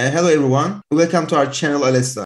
Hello everyone, welcome to our channel Olası.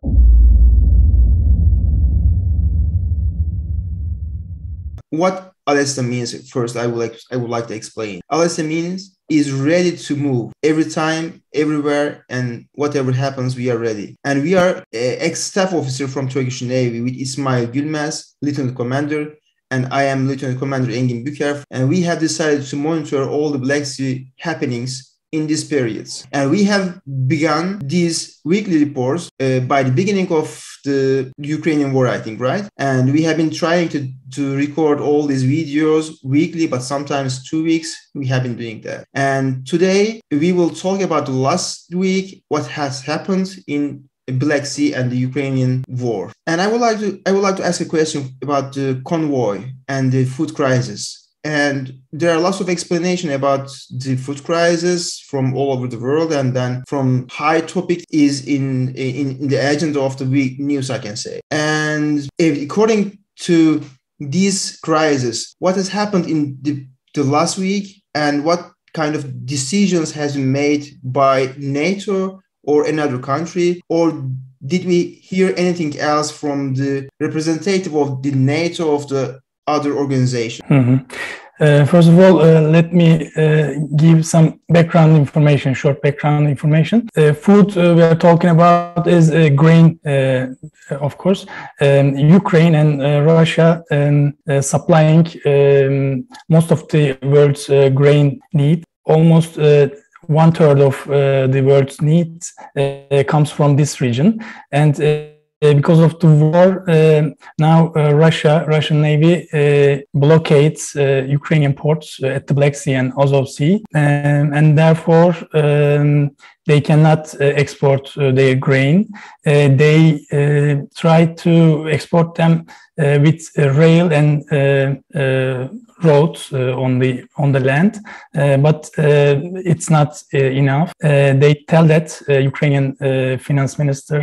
What Olası means first I would like to explain. Olası means is ready to move every time, everywhere, and whatever happens we are ready. And we are ex-staff officer from Turkish Navy with İsmail Gülmez, Lieutenant Commander, and I am Lt.Stf.Commander Büker, and we have decided to monitor all the Black Sea happenings in these periods. And we have begun these weekly reports by the beginning of the Ukrainian war, I think, right? And we have been trying to record all these videos weekly, but sometimes 2 weeks, we have been doing that. And today we will talk about the last week, what has happened in Black Sea and the Ukrainian war. And I would like to ask a question about the convoy and the food crisis. And there are lots of explanation about the food crisis from all over the world, and then from high topic is in the agenda of the week news, I can say. And according to this crisis, what has happened in the last week, and what kind of decisions has been made by NATO or another country, or did we hear anything else from the representative of the NATO of the other organization? First of all, let me give some background information, short background information. Food we are talking about is grain, of course. Ukraine and Russia supplying most of the world's grain need. Almost 1/3 of the world's needs comes from this region. And because of the war, now Russian Navy blockades Ukrainian ports at the Black Sea and Azov Sea, and therefore they cannot export their grain. They try to export them with rail and roads on the land, but it's not enough. They tell that Ukrainian finance minister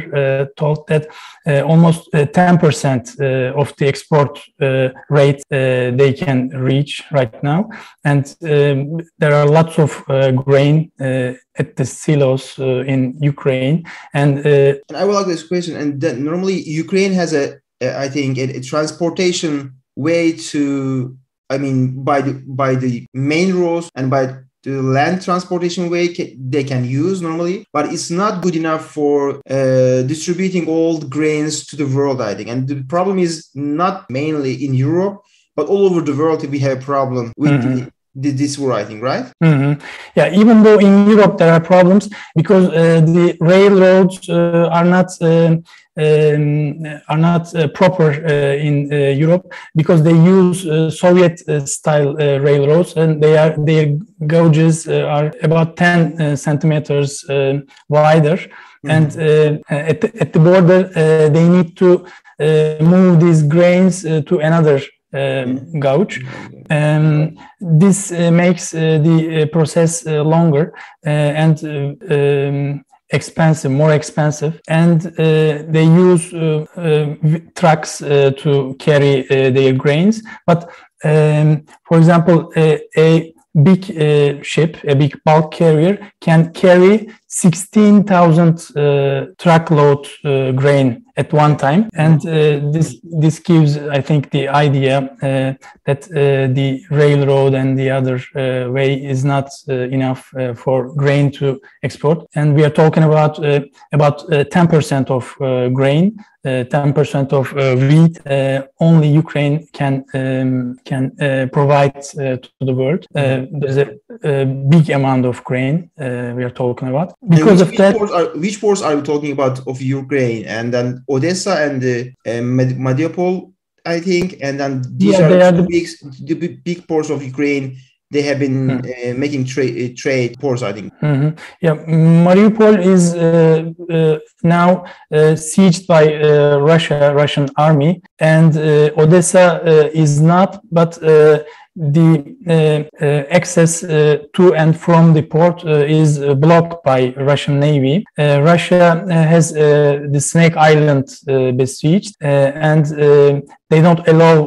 told that almost 10% of the export rate they can reach right now, and there are lots of grain at the silos in Ukraine. And I would like this question. And then normally Ukraine has I think a transportation way to, I mean, by the main roads and by the land transportation way they can use normally, but it's not good enough for distributing all the grains to the world, I think. And the problem is not mainly in Europe, but all over the world we have a problem with this war, I think, right? Yeah, even though in Europe there are problems because the railroads are not proper in Europe, because they use Soviet style railroads, and their gauges are about 10 centimeters wider. And at the border they need to move these grains to another gauge. This makes the process longer and more expensive, and they use trucks to carry their grains. But for example, a big ship, a big bulk carrier, can carry 16,000 truckload grain at one time, and this gives, I think, the idea that the railroad and the other way is not enough for grain to export. And we are talking about 10% of grain, 10% of wheat. Only Ukraine can provide to the world. There's a big amount of grain we are talking about. Because of that, which ports are we talking about of Ukraine? And then Odessa and Mariupol, I think, and then these are the big ports of Ukraine. They have been making trade ports, I think. Yeah, Mariupol is now sieged by Russian army, and Odessa is not, but the access to and from the port is blocked by Russian Navy. Russia has the Snake Island besieged, and they don't allow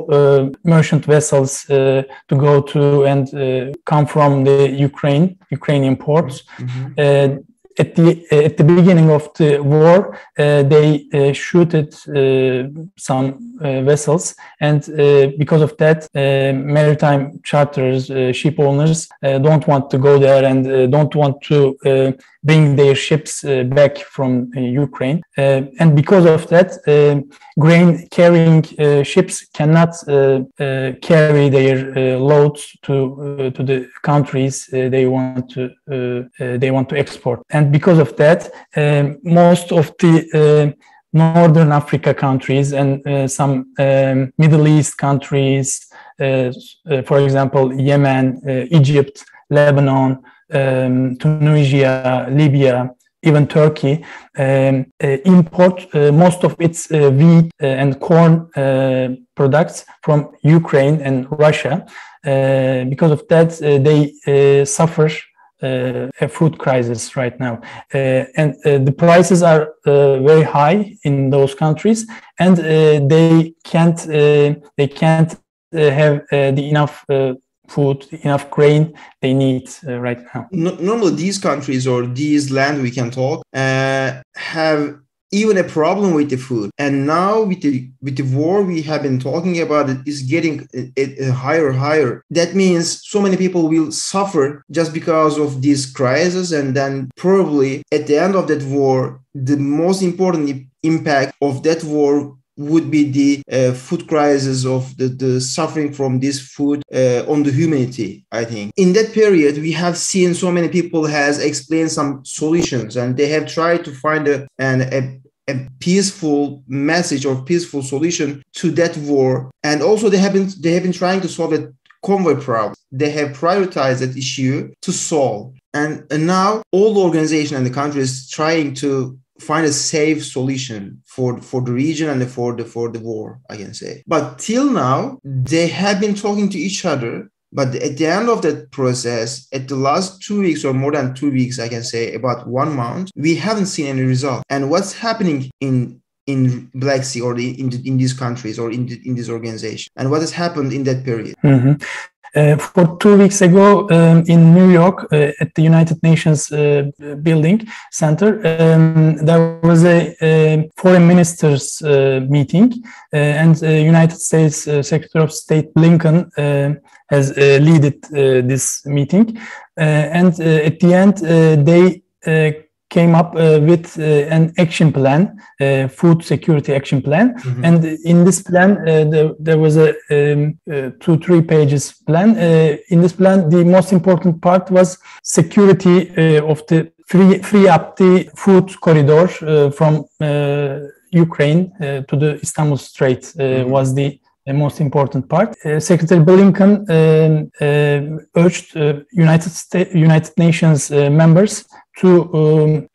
merchant vessels to go to and come from the Ukrainian ports. at the beginning of the war, they shooted some vessels, and because of that, maritime charterers, ship owners don't want to go there and don't want to bring their ships back from Ukraine. And because of that, grain carrying ships cannot carry their loads to the countries they want to export. And because of that, most of the Northern Africa countries and some Middle East countries, for example, Yemen, Egypt, Lebanon, Tunisia, Libya, even Turkey, import most of its wheat and corn products from Ukraine and Russia. Because of that, they suffer a food crisis right now, and the prices are very high in those countries, and they can't have the enough food, enough grain they need right now. Normally, these countries or these land we can talk have even a problem with the food, and now with the war we have been talking about, it is getting higher. That means so many people will suffer just because of this crisis, and then probably at the end of that war, the most important impact of that war would be the food crisis of the suffering from this food on the humanity, I think. In that period, we have seen so many people has explained some solutions, and they have tried to find a peaceful message or peaceful solution to that war. And also they have been trying to solve the convoy problem. They have prioritized that issue to solve. And now all the organization and the country is trying to find a safe solution for the region and for the war, I can say. But till now, they have been talking to each other. But at the end of that process, at the last 2 weeks or more than 2 weeks, I can say about 1 month, we haven't seen any result. And what's happening in Black Sea or in these countries or in this organization, and what has happened in that period? Mm-hmm. For 2 weeks ago in New York at the United Nations building center, there was a foreign ministers meeting, and United States Secretary of State Blinken has led this meeting. And at the end, they came up with an action plan, food security action plan. Mm-hmm. And in this plan, there was a 2-3 pages plan. In this plan, the most important part was security of the free up the food corridor from Ukraine to the Istanbul Strait mm-hmm. was the most important part. Secretary Blinken urged United Nations members to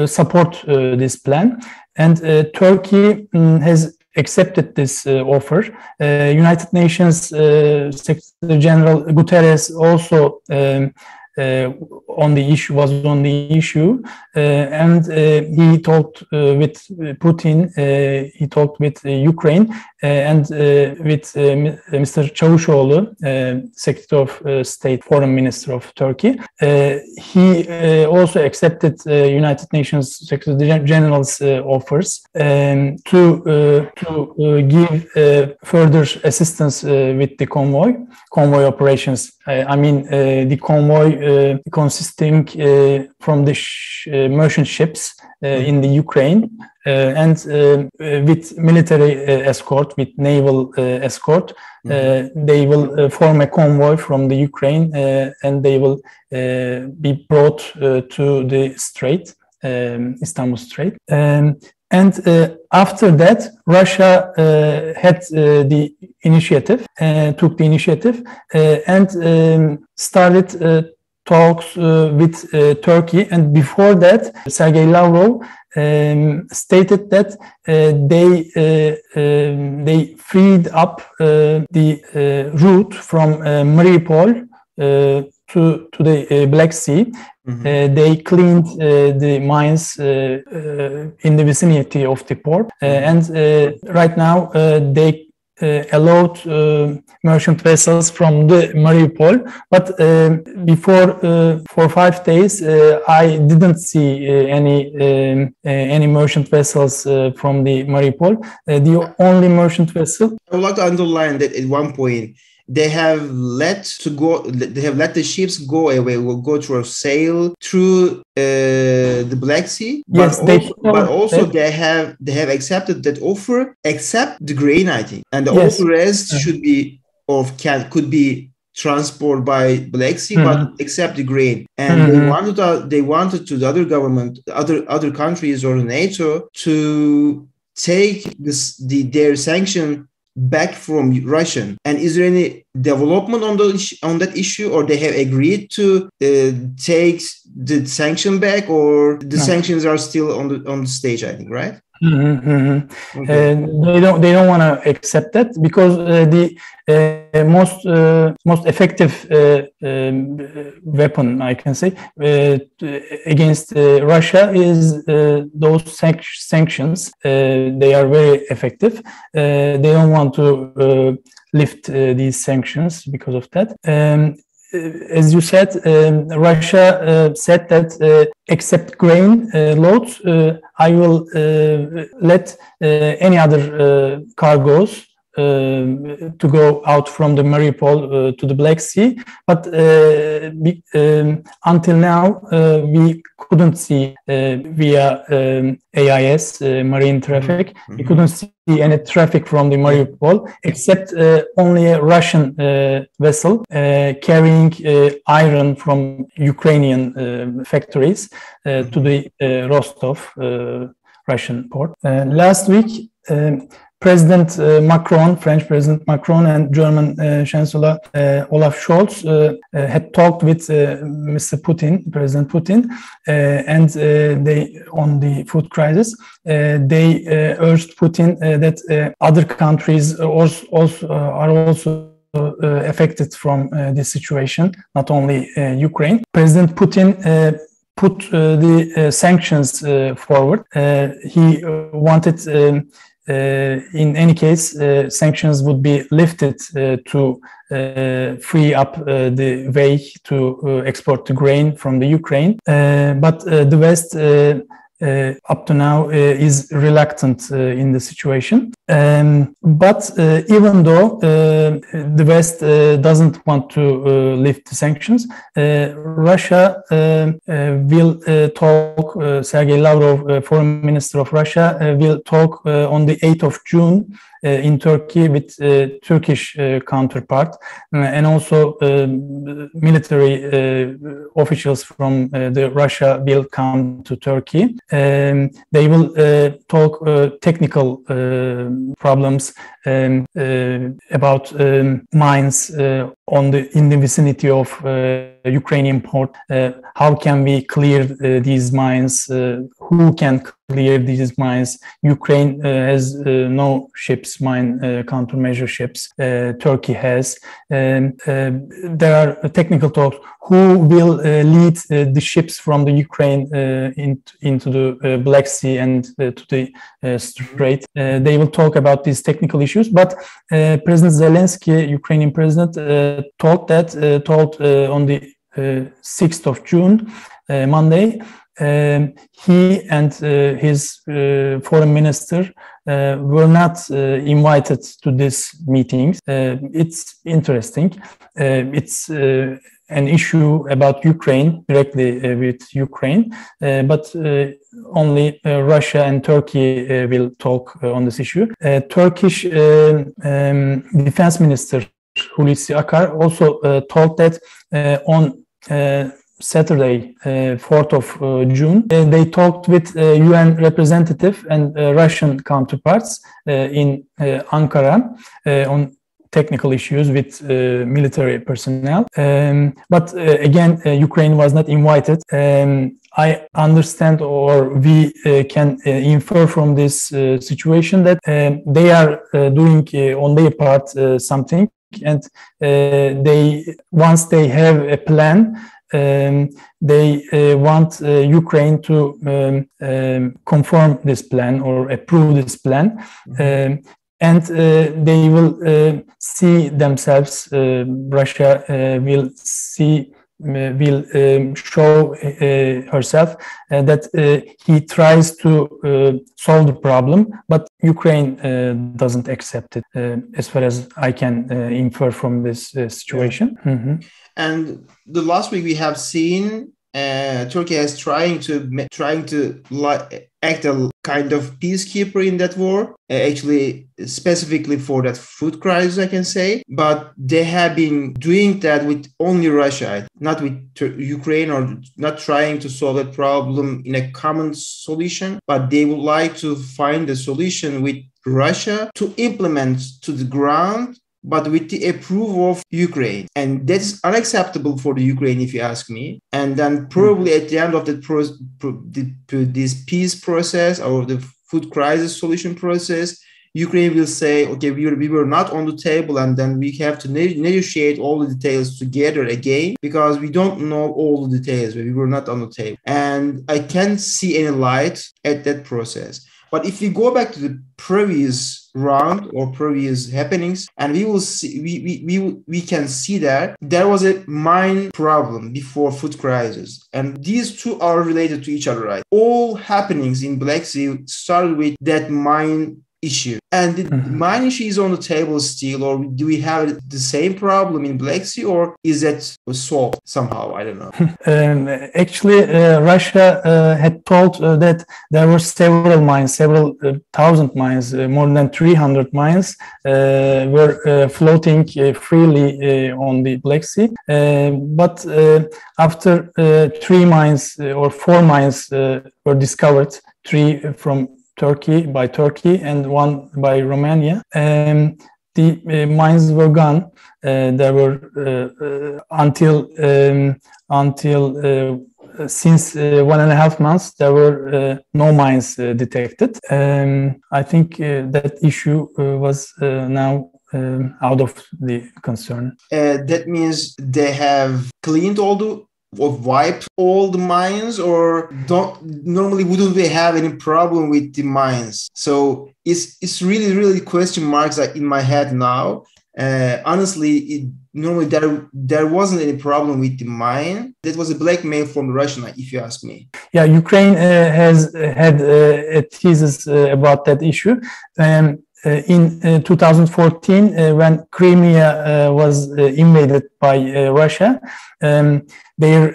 support this plan, and Turkey has accepted this offer. United Nations Secretary General Guterres also on the issue, and he talked with Putin, he talked with Ukraine, and with Mr. Çavuşoğlu, Secretary of State, Foreign Minister of Turkey. He also accepted United Nations Secretary General's offers to give further assistance with the convoy operations. I mean, the convoy consisting from the merchant ships in the Ukraine and with military escort, with naval escort. They will form a convoy from the Ukraine and they will be brought to the Strait, Istanbul Strait. And after that, Russia had the initiative, took the initiative, and started talks with Turkey. And before that, Sergei Lavrov stated that they freed up the route from Mariupol to the Black Sea. Mm-hmm. They cleaned the mines in the vicinity of the port, and right now they allowed merchant vessels from the Mariupol, but before 4 or 5 days, I didn't see any merchant vessels from the Mariupol. The only merchant vessel. I would like to underline that at one point they have let the ships go away, will go through a sail through the Black Sea. Yes, but also they have accepted that offer, except the grain, I think, and all the rest should be could be transported by Black Sea, but except the grain. And they wanted to the other government, other countries or NATO to take their sanction back from Russian. And is there any development on that issue, or they have agreed to take the sanction back, or the sanctions are still on the stage, I think, right? Okay. They don't want to accept that, because the most effective weapon, I can say, against Russia is those sanctions. They are very effective. They don't want to lift these sanctions because of that. As you said, Russia said that except grain loads, I will let any other cargoes to go out from the Mariupol to the Black Sea, but until now we couldn't see via AIS, marine traffic, we couldn't see any traffic from the Mariupol, except only a Russian vessel carrying iron from Ukrainian factories to the Rostov Russian port. Last week, President Macron, French President Macron, and German Chancellor Olaf Scholz had talked with Mr. Putin, President Putin, and they on the food crisis. They urged Putin that other countries are also affected from this situation, not only Ukraine. President Putin put the sanctions forward. He wanted. In any case, sanctions would be lifted to free up the way to export the grain from the Ukraine. But the West up to now is reluctant in the situation. But even though the West doesn't want to lift the sanctions, Russia will talk, Sergei Lavrov, Foreign Minister of Russia, will talk on the 8th of June in Turkey with Turkish counterpart, and also military officials from Russia will come to Turkey. They will talk technical problems about mines in the vicinity of Ukrainian port. How can we clear these mines? Who can clear these mines? Ukraine has no ships, mine countermeasure ships. Turkey has. There are technical talks. Who will lead the ships from the Ukraine into the Black Sea and to the Strait? They will talk about these technical issues. But President Zelensky, Ukrainian president, told on the 6th of June, Monday, he and his foreign minister were not invited to this meeting. It's interesting. It's an issue about Ukraine, directly with Ukraine, but only Russia and Turkey will talk on this issue. Turkish Defense Minister Hulusi Akar also told that on Saturday, 4th of June, they talked with UN representative and Russian counterparts in Ankara on technical issues with military personnel. But again, Ukraine was not invited. I understand, or we can infer from this situation that they are doing on their part something, and once they have a plan, they want Ukraine to confirm this plan or approve this plan. and they will see themselves. Russia will show herself that he tries to solve the problem, but Ukraine doesn't accept it, as far as I can infer from this situation. Yeah. Mm-hmm. And the last week we have seen Turkey is trying to act a kind of peacekeeper in that war, actually specifically for that food crisis, I can say. But they have been doing that with only Russia, not with Ukraine, or not trying to solve that problem in a common solution. But they would like to find a solution with Russia to implement to the ground, but with the approval of Ukraine. And that's unacceptable for the Ukraine, if you ask me. And then probably at the end of this peace process or the food crisis solution process, Ukraine will say, okay, we were not on the table, and then we have to negotiate all the details together again, because we don't know all the details, we were not on the table. And I can't see any light at that process. But if we go back to the previous round or previous happenings, and we will see, we can see that there was a mine problem before food crisis, and these two are related to each other, right? All happenings in Black Sea started with that mine issue, and the mine issue is on the table still, or do we have the same problem in Black Sea, or is that solved somehow? I don't know. Actually, Russia had told that there were several mines, several thousand mines, more than 300 mines were floating freely on the Black Sea. But after 3 mines or 4 mines were discovered, 3 from Turkey and 1 by Romania. The mines were gone. There were until since 1.5 months there were no mines detected. I think that issue was now out of the concern. That means they have cleaned or wiped all the mines, or normally wouldn't we have any problem with the mines? So it's really question marks in my head now. Honestly, normally there wasn't any problem with the mine. That was a blackmail from Russia, if you ask me. Yeah, Ukraine has had a thesis about that issue. In 2014, when Crimea was invaded by Russia, their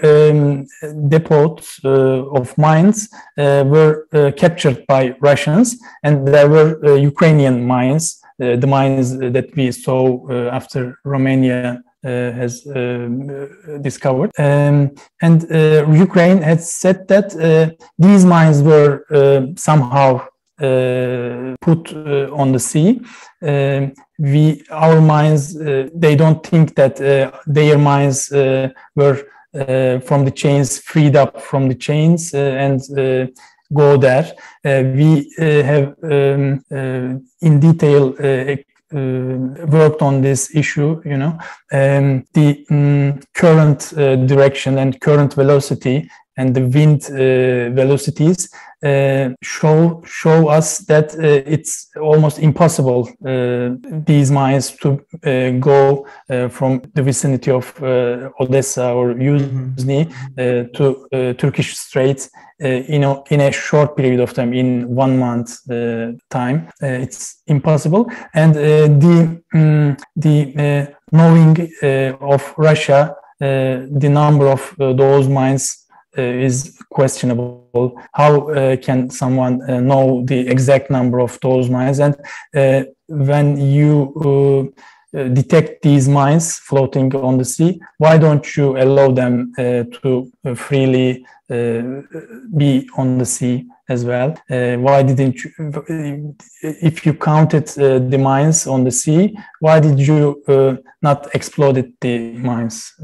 depots of mines were captured by Russians, and there were Ukrainian mines, the mines that we saw after Romania has discovered. And Ukraine had said that these mines were somehow put on the sea. Our mines, they don't think that their mines were from the chains, freed up from the chains and go there. We have in detail worked on this issue, the current direction and current velocity and the wind velocities show us that it's almost impossible these mines to go from the vicinity of Olası or Yuzhny to Turkish Straits in a short period of time, in 1 month time. It's impossible, and the knowing of Russia, the number of those mines is questionable. How can someone know the exact number of those mines? And when you detect these mines floating on the sea, why don't you allow them to freely be on the sea as well? Why didn't you, if you counted the mines on the sea, why did you not exploded the mines?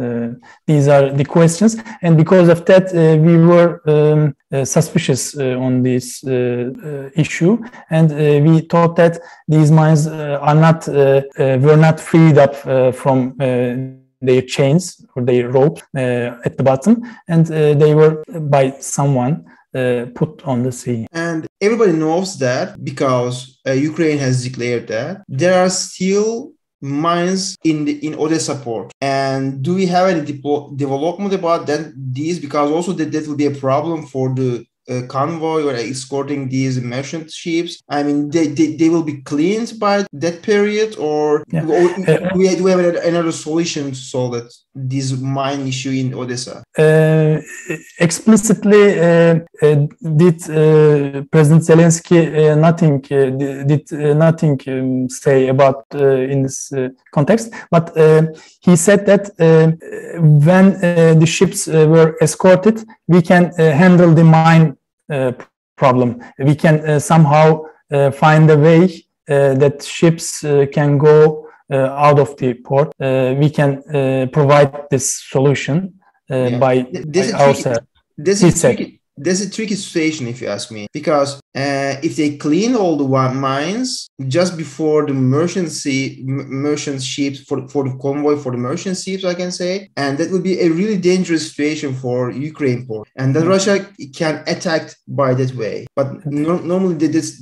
These are the questions, and because of that we were suspicious on this issue, and we thought that these mines were not freed up from their chains or their ropes at the bottom, and they were by someone put on the sea. And everybody knows that because Ukraine has declared that there are still mines in Odessa port. And do we have any development about that? These, because also that will be a problem for the convoy or escorting these merchant ships. I mean, they will be cleaned by that period, or do we have another solution to solve that this mine issue in Odessa? Explicitly, did President Zelensky nothing say about in this context? But he said that when the ships were escorted, we can handle the mine problem. We can somehow find a way that ships can go out of the port. We can provide this solution by ourselves. There's a tricky situation, if you ask me, because if they clean all the mines just before the merchant ships for the convoy for the merchant ships, I can say, and that would be a really dangerous situation for Ukraine port, and then Russia can attack by that way. But normally that's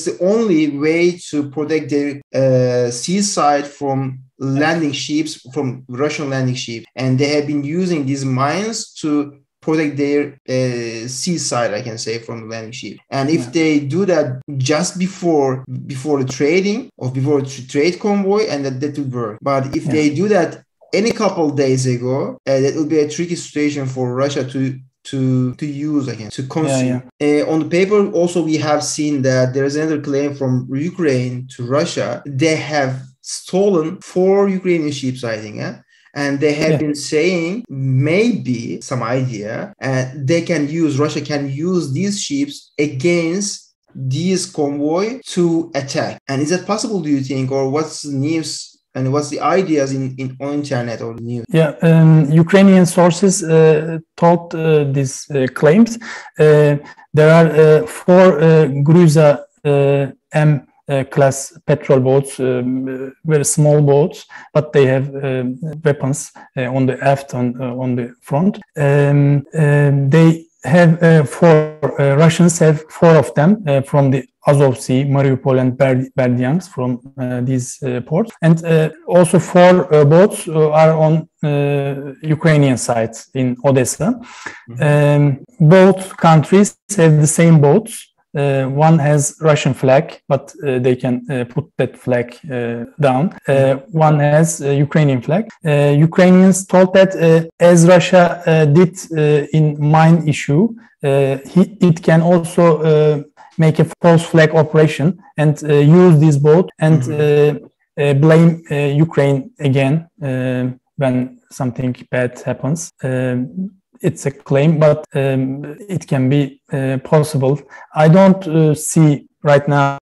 the only way to protect their seaside from landing ships, from Russian landing ships, and they have been using these mines to protect their seaside, I can say, from the landing ship. And if they do that just before the trading or before the trade convoy, and that would work. But if they do that any couple days ago, that would be a tricky situation for Russia to use again, to consume. On the paper, also we have seen that there is another claim from Ukraine to Russia. They have stolen 4 Ukrainian ships, I think. And they have been saying maybe some idea, and Russia can use these ships against these convoy to attack. And is that possible, do you think, or what's the news and what's the ideas on internet or the news? Ukrainian sources told these claims. There are 4 Gruza M class petrol boats, very small boats, but they have weapons on the aft on the front. They have 4 Russians have 4 of them from the Azov Sea, Mariupol and Berdyansk from these ports, and also 4 boats are on Ukrainian side in Odessa. Both countries have the same boats. One has Russian flag, but they can put that flag down. One has Ukrainian flag. Ukrainians told that as Russia did in mine issue, it can also make a false flag operation and use this boat and blame Ukraine again when something bad happens. It's a claim, but it can be possible. I don't see right now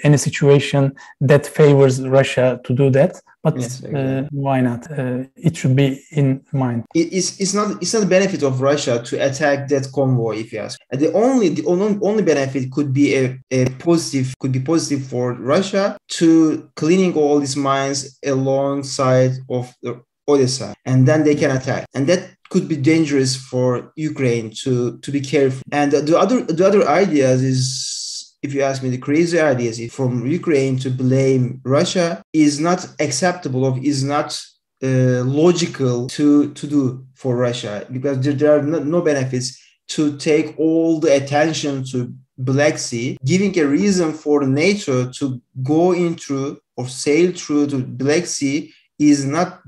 any situation that favors Russia to do that, but why not? It should be in mind. It's not the benefit of Russia to attack that convoy, if you ask. And the only benefit could be a positive for Russia to cleaning all these mines alongside of Odessa, and then they can attack, and that could be dangerous for Ukraine to be careful. And the other ideas is, if you ask me, the crazy ideas from Ukraine to blame Russia is not acceptable or is not logical to do for Russia, because there are no benefits to take all the attention to Black Sea, giving a reason for NATO to go into or sail through the Black Sea is not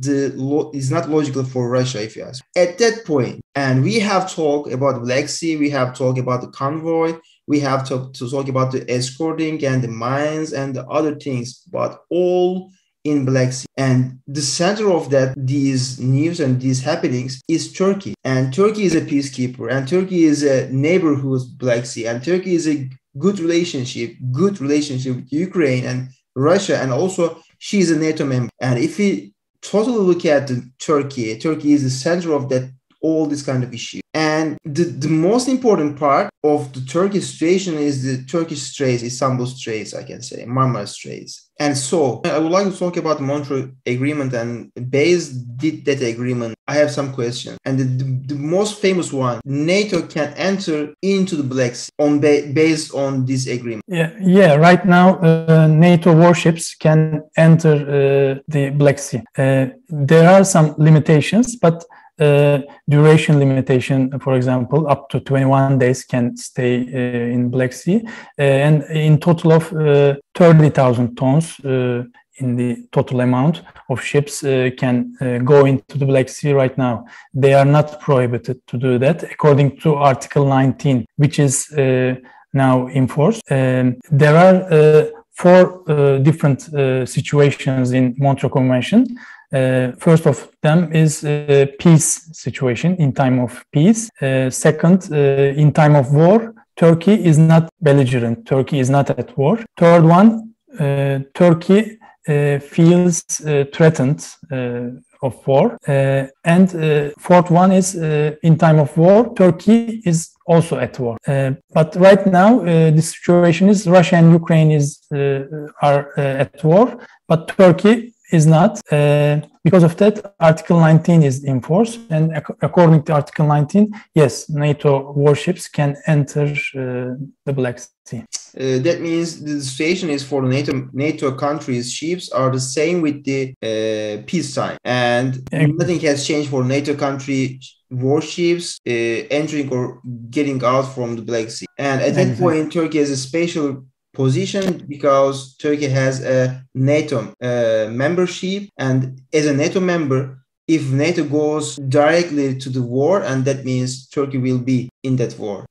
logical for Russia, if you ask. At that point, and we have talked about Black Sea, we have talked about the convoy, we have to talk about the escorting and the mines and the other things, but all in Black Sea. And the center of these news and these happenings is Turkey. And Turkey is a peacekeeper, and Turkey is a neighborhood of Black Sea, and Turkey is a good relationship with Ukraine and Russia, and also she is a NATO member. And if we totally look at Turkey is the center of all this kind of issue. And And the most important part of the Turkish situation is the Turkish Straits, Istanbul Straits, I can say, Marmara Straits. And so I would like to talk about the Montreux Agreement, and based did that agreement, I have some questions. And the most famous one, NATO can enter into the Black Sea based on this agreement. Yeah. Right now, NATO warships can enter the Black Sea. There are some limitations, but duration limitation, for example, up to 21 days can stay in Black Sea, and in total of 30,000 tons in the total amount of ships can go into the Black Sea right now. They are not prohibited to do that according to Article 19, which is now in force. There are four different situations in Montreux Convention. First of them is peace situation, in time of peace. Second, in time of war, Turkey is not belligerent. Turkey is not at war. Third one, Turkey feels threatened of war. And fourth one is in time of war, Turkey is also at war. But right now, the situation is Russia and Ukraine are at war, but Turkey is not. Because of that, Article 19 is in force, and according to Article 19, yes, NATO warships can enter the Black Sea. That means the situation is for NATO countries' ships are the same with the peacetime, and nothing has changed for NATO country warships entering or getting out from the Black Sea. And at that point, Turkey has a special position because Turkey has a NATO membership, and as a NATO member, if NATO goes directly to the war, and that means Turkey will be in that war.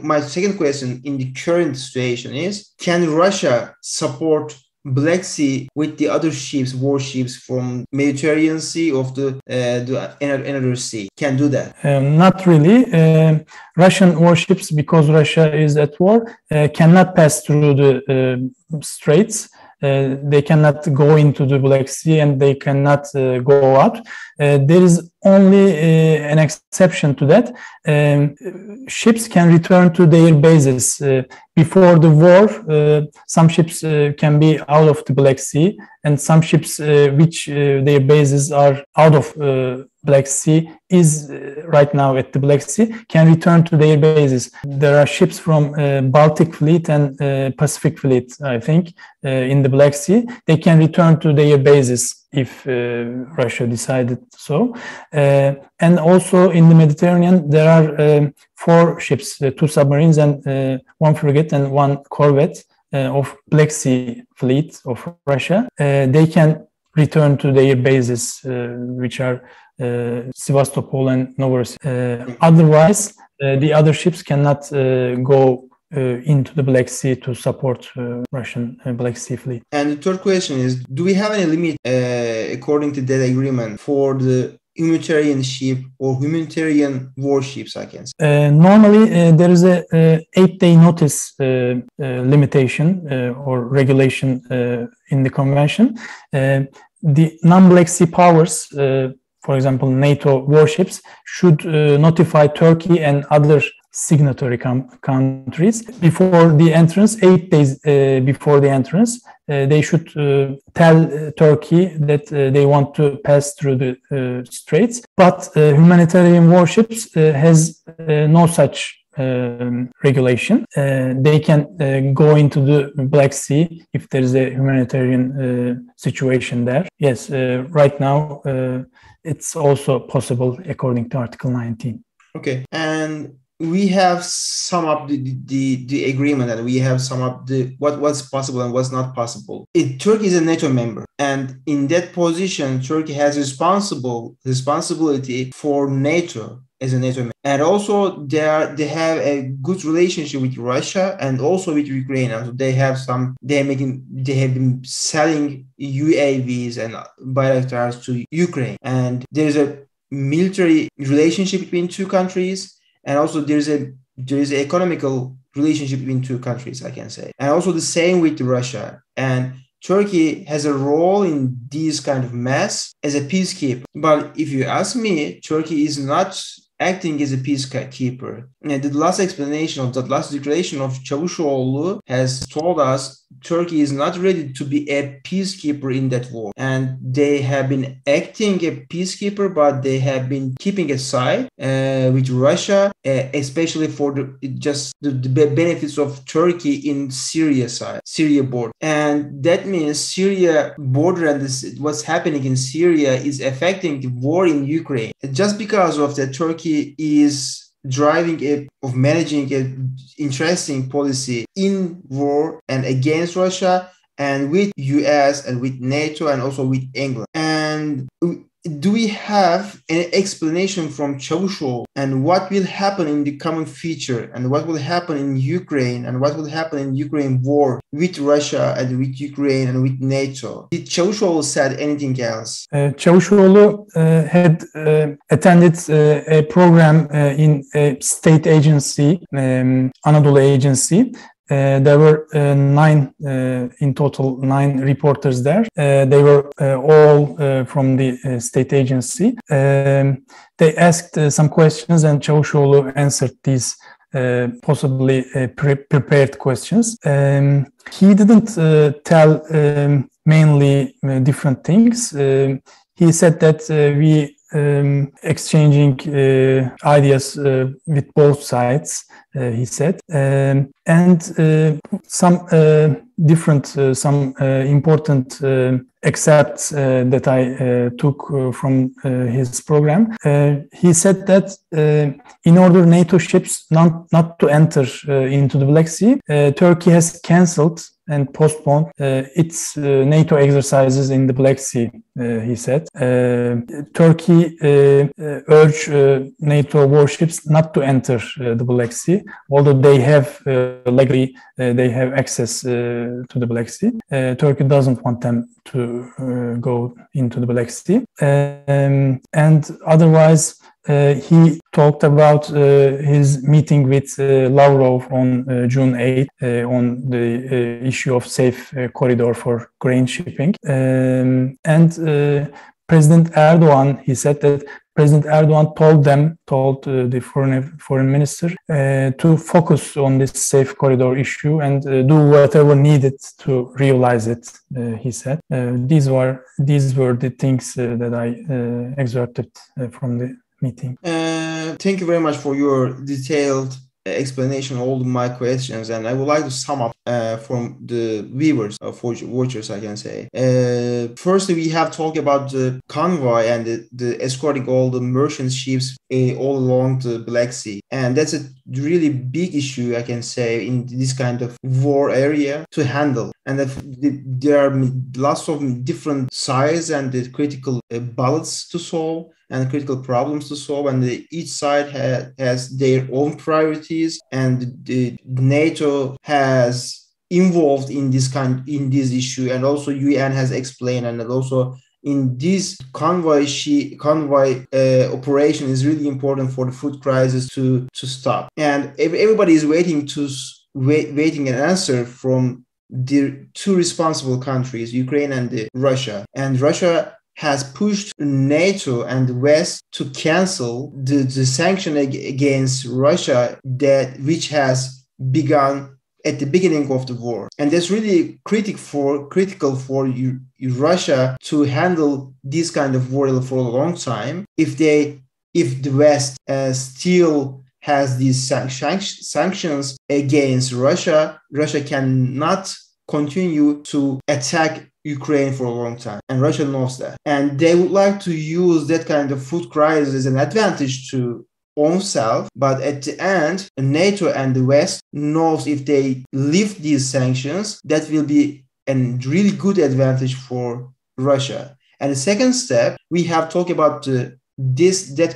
My second question in the current situation is, can Russia support Black Sea with the other ships, warships from Mediterranean Sea of the another sea? Can do that? Not really. Russian warships, because Russia is at war, cannot pass through the straits. They cannot go into the Black Sea, and they cannot go out. There is only an exception to that. Ships can return to their bases. Before the war, some ships can be out of the Black Sea, and some ships which their bases are out of Black Sea is right now at the Black Sea, can return to their bases. There are ships from Baltic Fleet and Pacific Fleet, I think, in the Black Sea. They can return to their bases if Russia decided so. And also in the Mediterranean, there are 4 ships, 2 submarines and 1 frigate and 1 corvette of Black Sea Fleet of Russia. They can return to their bases, which are Sevastopol and Novorossiysk. Otherwise, the other ships cannot go into the Black Sea to support Russian Black Sea Fleet. And the third question is, do we have any limit according to that agreement for the humanitarian ship or humanitarian warships, I can say? Normally, there is a 8-day notice limitation or regulation in the convention. The non-Black Sea powers, for example, NATO warships, should notify Turkey and other signatory countries before the entrance, 8 days before the entrance. They should tell Turkey that they want to pass through the straits. But humanitarian warships has no such regulation. They can go into the Black Sea if there is a humanitarian situation there. Yes, right now it's also possible according to Article 19. Okay, and we have sum up the agreement, and we have sum up what's possible and what's not possible. Turkey is a NATO member, and in that position, Turkey has responsibility for NATO as a NATO member, and also they have a good relationship with Russia and also with Ukraine. So they have been selling UAVs and Bayraktars to Ukraine, and there's a military relationship between two countries. And also there is an economical relationship between two countries, I can say. And also the same with Russia. And Turkey has a role in these kind of mess as a peacekeeper. But if you ask me, Turkey is not acting as a peacekeeper. And the last explanation of that last declaration of Çavuşoğlu has told us Turkey is not ready to be a peacekeeper in that war. And they have been acting a peacekeeper, but they have been keeping aside with Russia, especially for the benefits of Turkey in Syria border. And that means Syria border and what's happening in Syria is affecting the war in Ukraine. Just because of that, Turkey is managing an interesting policy in war and against Russia and with US and with NATO and also with England. And do we have an explanation from Çavuşoğlu and what will happen in the coming future and what will happen in Ukraine and what will happen in Ukraine war with Russia and with Ukraine and with NATO? Did Çavuşoğlu said anything else? Çavuşoğlu had attended a program in a state agency, Anadolu Agency. There were in total nine reporters there. They were all from the state agency. They asked some questions and Çavuşoğlu answered these possibly prepared questions. He didn't tell mainly different things. He said that we exchanging ideas with both sides, he said, and some important excerpts that I took from his program. He said that in order NATO ships not to enter into the Black Sea, Turkey has cancelled and postponed its NATO exercises in the Black Sea, he said. Turkey urged NATO warships not to enter the Black Sea, although they have legally they have access to the Black Sea. Turkey doesn't want them to go into the Black Sea. And otherwise, he talked about his meeting with Lavrov on June 8th on the issue of safe corridor for grain shipping. And President Erdogan, he said that President Erdogan told the foreign minister to focus on this safe corridor issue and do whatever needed to realize it, he said. These were the things that I excerpted from the meeting. Thank you very much for your detailed explanation of all my questions, and I would like to sum up from the viewers, watchers, I can say. Firstly, we have talked about the convoy and the escorting all the merchant ships all along the Black Sea, and that's a really big issue, I can say, in this kind of war area to handle. And there are lots of different sides and the critical battles to solve and critical problems to solve, and each side has their own priorities, and the NATO has involved in this issue, and also UN has explained, and also in this convoy operation is really important for the food crisis to stop, and everybody is waiting an answer from the two responsible countries, Ukraine and Russia, and Russia has pushed NATO and the West to cancel the sanction against Russia which has begun at the beginning of the war. And that's really critical for Russia to handle this kind of war for a long time. If the West still has these sanctions against Russia, Russia cannot continue to attack Ukraine for a long time, and Russia knows that, and they would like to use that kind of food crisis as an advantage to own self. But at the end, NATO and the West knows if they lift these sanctions, that will be a really good advantage for Russia. And the second step, we have talked about that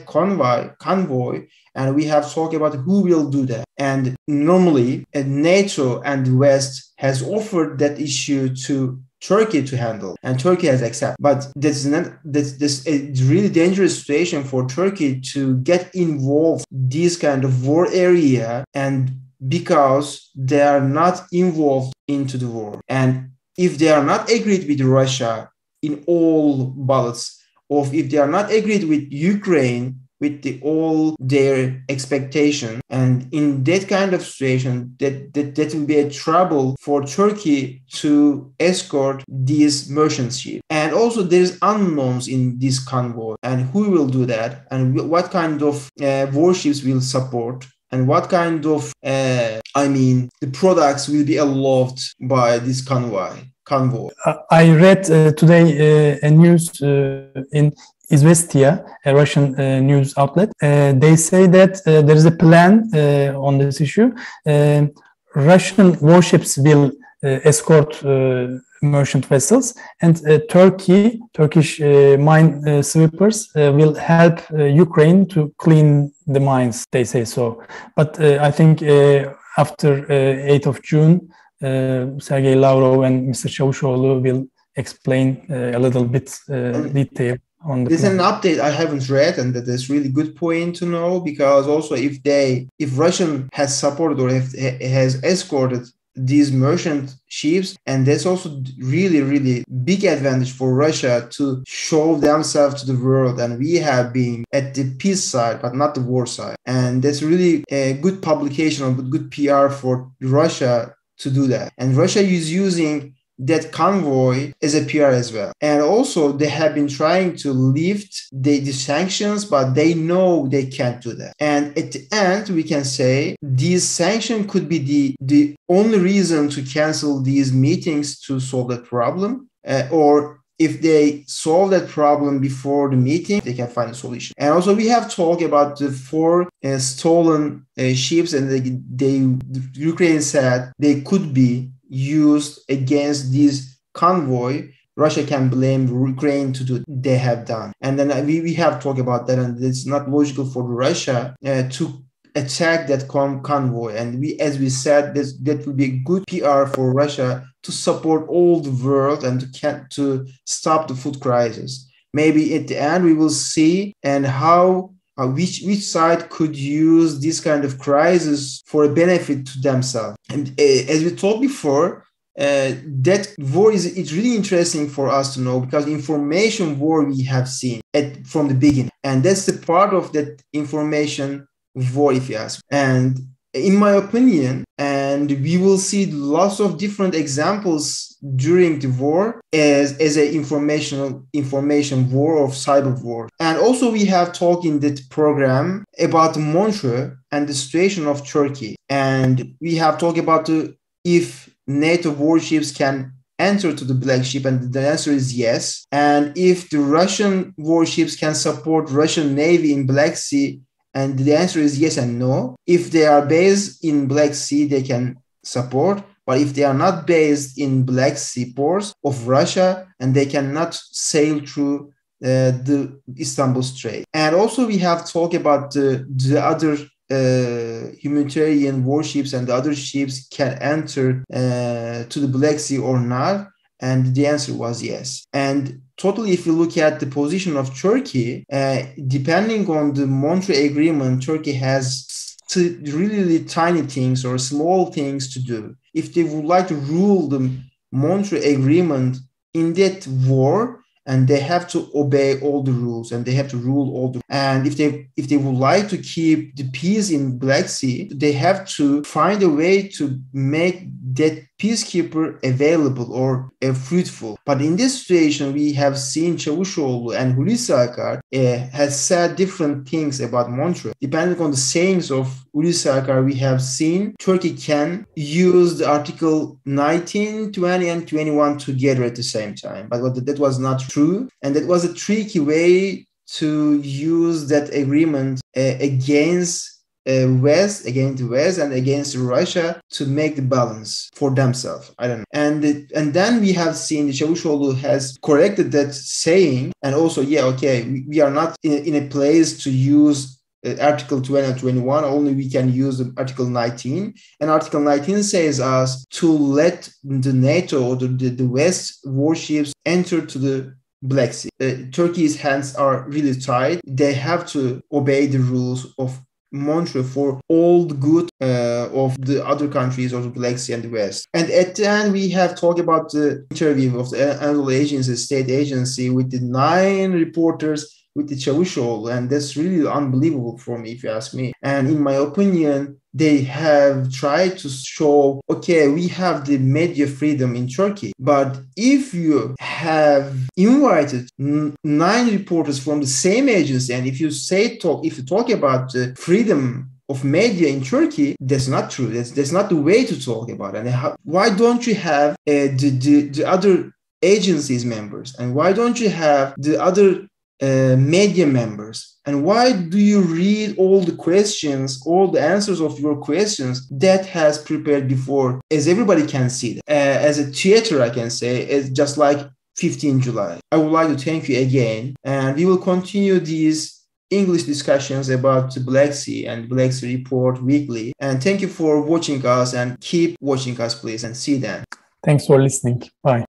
convoy, and we have talked about who will do that. And normally, NATO and the West has offered that issue to Turkey to handle, and Turkey has accepted. But that's a really dangerous situation for Turkey to get involved in this kind of war area, and because they are not involved into the war, and if they are not agreed with Russia in all ballots, or if they are not agreed with Ukraine with all their expectation. And in that kind of situation, that will be a trouble for Turkey to escort these merchant ships. And also there's unknowns in this convoy, and who will do that, and what kind of warships will support, and what kind of the products will be allowed by this convoy. I read today a news in Izvestia, a Russian news outlet. They say that there is a plan on this issue. Russian warships will escort merchant vessels, and Turkish mine sweepers will help Ukraine to clean the mines. They say so. But I think after 8th of June, Sergey Lavrov and Mr. Çavuşoğlu will explain a little bit detail on the There's plan. an update I haven't read, and that is really good point to know, because also if Russian has supported or has escorted these merchant ships, and that's also really, really big advantage for Russia to show themselves to the world, and we have been at the peace side but not the war side, and that's really a good publication or good PR for Russia to do that. And Russia is using that convoy as a PR as well. And also they have been trying to lift the sanctions, but they know they can't do that. And at the end, we can say these sanctions could be the only reason to cancel these meetings to solve that problem, or if they solve that problem before the meeting, they can find a solution. And also we have talked about the 4 stolen ships, and the Ukraine said they could be used against this convoy. Russia can blame Ukraine to do they have done. And then we have talked about that, and it's not logical for Russia to attack that convoy. And as we said, that will be a good PR for Russia to support all the world and to stop the food crisis. Maybe at the end we will see and how which side could use this kind of crisis for a benefit to themselves. And as we talked before, that war it's really interesting for us to know, because information war we have seen from the beginning, and that's the part of that information war, if you ask. And in my opinion, and we will see lots of different examples during the war as an information war or cyber war. And also we have talked in that program about Montreux and the situation of Turkey. And we have talked about if NATO warships can enter to the Black Sea, and the answer is yes. And if the Russian warships can support Russian Navy in Black Sea, and the answer is yes and no. If they are based in Black Sea, they can support. But if they are not based in Black Sea ports of Russia, and they cannot sail through the Istanbul Strait. And also we have talked about the other humanitarian warships and the other ships can enter to the Black Sea or not. And the answer was yes. And totally, if you look at the position of Turkey, depending on the Montreux agreement, Turkey has really tiny things or small things to do. If they would like to rule the Montreux agreement in that war, and they have to obey all the rules, and they have to rule all the. And if they would like to keep the peace in Black Sea, they have to find a way to make that peacekeeper available or fruitful. But in this situation, we have seen Çavuşoğlu and Hulusi Akar has said different things about Montreux. Depending on the sayings of Hulusi Akar, we have seen Turkey can use the Article 19, 20, and 21 together at the same time. But that was not true. And that was a tricky way to use that agreement against the West, and against Russia to make the balance for themselves. I don't know. And then we have seen the Çavuşoğlu has corrected that saying, and also, we are not in a place to use Article 20 and 21, only we can use Article 19. And Article 19 says us to let the NATO or the West warships enter to the Black Sea. Turkey's hands are really tied. They have to obey the rules of Montreux for all the good of the other countries of the Black Sea and the West. And at the end, we have talked about the interview of the Anadolu Agency, state agency, with the 9 reporters with the Çavuşoğlu, and that's really unbelievable for me, if you ask me. And in my opinion, they have tried to show, okay, we have the media freedom in Turkey, but if you have invited 9 reporters from the same agency, and if you talk about the freedom of media in Turkey, that's not true. That's not the way to talk about it. And why don't you have the other agencies members, and why don't you have the other media members? And why do you read all the questions, all the answers of your questions that has prepared before, as everybody can see that? As a theater, I can say, it's just like 15 July. I would like to thank you again, and we will continue these English discussions about the Black Sea and Black Sea Report weekly. And thank you for watching us, and keep watching us, please, and see you then. Thanks for listening. Bye.